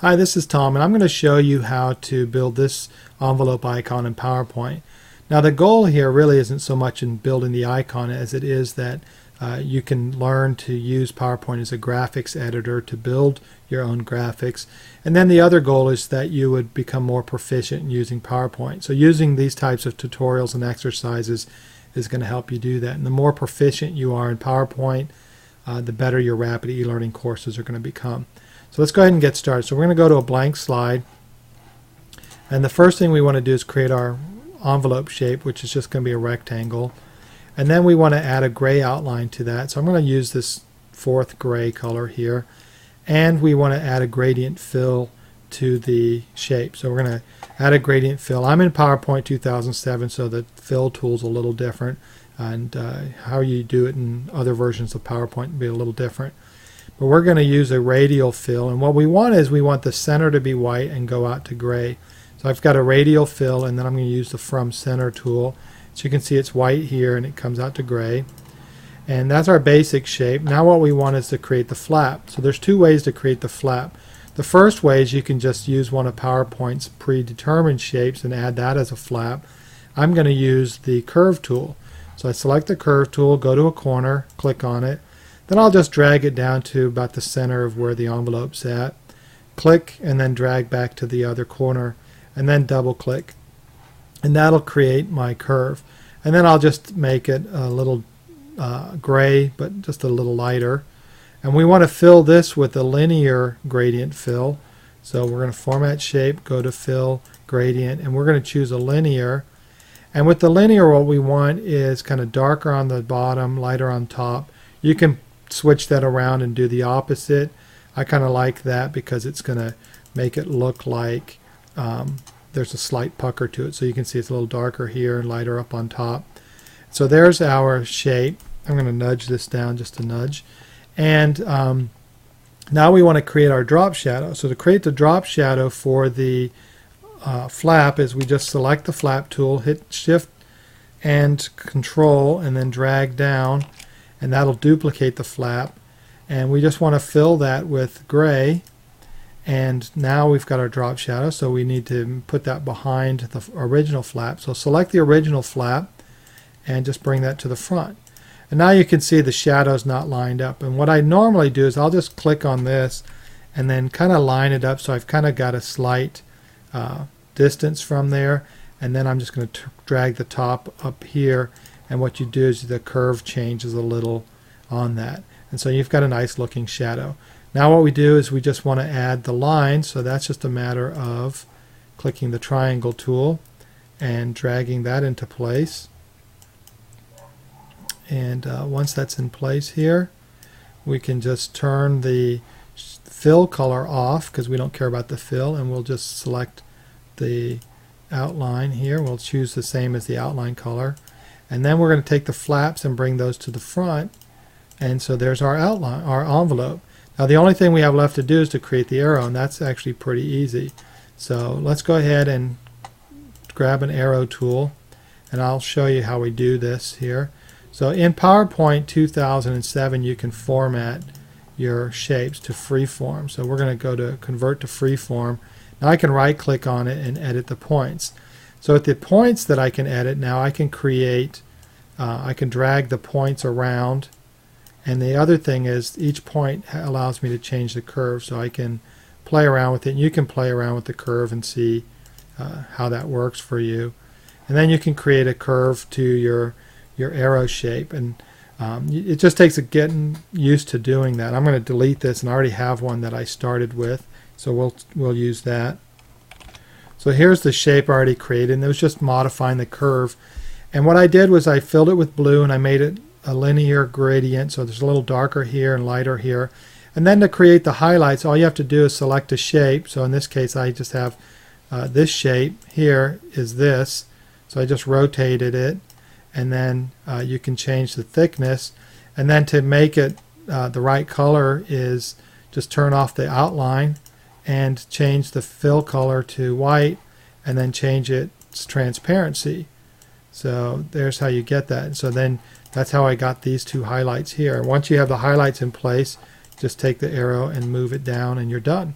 Hi, this is Tom, and I'm going to show you how to build this envelope icon in PowerPoint. Now, the goal here really isn't so much in building the icon as it is that you can learn to use PowerPoint as a graphics editor to build your own graphics. And then the other goal is that you would become more proficient in using PowerPoint. So using these types of tutorials and exercises is going to help you do that. And the more proficient you are in PowerPoint, the better your rapid e-learning courses are going to become. So let's go ahead and get started. So we're going to go to a blank slide, and the first thing we want to do is create our envelope shape, which is just going to be a rectangle, and then we want to add a gray outline to that. So I'm going to use this fourth gray color here, and we want to add a gradient fill to the shape. So we're going to add a gradient fill. I'm in PowerPoint 2007, so the fill tool is a little different, and how you do it in other versions of PowerPoint will be a little different. But we're going to use a radial fill, and what we want is we want the center to be white and go out to gray. So I've got a radial fill, and then I'm going to use the From Center tool. So you can see it's white here and it comes out to gray. And that's our basic shape. Now what we want is to create the flap. So there's two ways to create the flap. The first way is you can just use one of PowerPoint's predetermined shapes and add that as a flap. I'm going to use the curve tool. So I select the curve tool, go to a corner, click on it. Then I'll just drag it down to about the center of where the envelope's at. Click and then drag back to the other corner and then double click. And that'll create my curve. And then I'll just make it a little gray, but just a little lighter. And we want to fill this with a linear gradient fill. So we're going to format shape, go to fill, gradient, and we're going to choose a linear. And with the linear, what we want is kind of darker on the bottom, lighter on top. You can switch that around and do the opposite. I kind of like that because it's going to make it look like there's a slight pucker to it. So you can see it's a little darker here and lighter up on top. So there's our shape. I'm going to nudge this down just a nudge. And now we want to create our drop shadow. So to create the drop shadow for the flap is we just select the flap tool, hit Shift and Control, and then drag down, and that'll duplicate the flap, and we just want to fill that with gray. And now we've got our drop shadow, so we need to put that behind the original flap. So select the original flap and just bring that to the front, and now you can see the shadow's not lined up. And what I normally do is I'll just click on this and then kind of line it up so I've kind of got a slight distance from there, and then I'm just going to drag the top up here. And what you do is the curve changes a little on that. And so you've got a nice looking shadow. Now what we do is we just want to add the line. So that's just a matter of clicking the triangle tool and dragging that into place. And once that's in place here, we can just turn the fill color off because we don't care about the fill, and we'll just select the outline here. We'll choose the same as the outline color. And then we're going to take the flaps and bring those to the front. And so there's our outline, our envelope. Now the only thing we have left to do is to create the arrow, and that's actually pretty easy. So let's go ahead and grab an arrow tool, and I'll show you how we do this here. So in PowerPoint 2007, you can format your shapes to freeform. So we're going to go to Convert to Freeform. Now I can right click on it and edit the points. So at the points that I can edit, now I can create, I can drag the points around, and the other thing is each point allows me to change the curve, so I can play around with it. And you can play around with the curve and see how that works for you. And then you can create a curve to your arrow shape, and it just takes getting used to doing that. I'm going to delete this, and I already have one that I started with, so we'll use that. So here's the shape already created, and it was just modifying the curve. And what I did was I filled it with blue, and I made it a linear gradient, so there's a little darker here and lighter here. And then to create the highlights, all you have to do is select a shape. So in this case, I just have this shape here is this. So I just rotated it, and then you can change the thickness. And then to make it the right color is just turn off the outline and change the fill color to white, and then change its transparency. So there's how you get that. So then that's how I got these two highlights here. Once you have the highlights in place, just take the arrow and move it down, and you're done.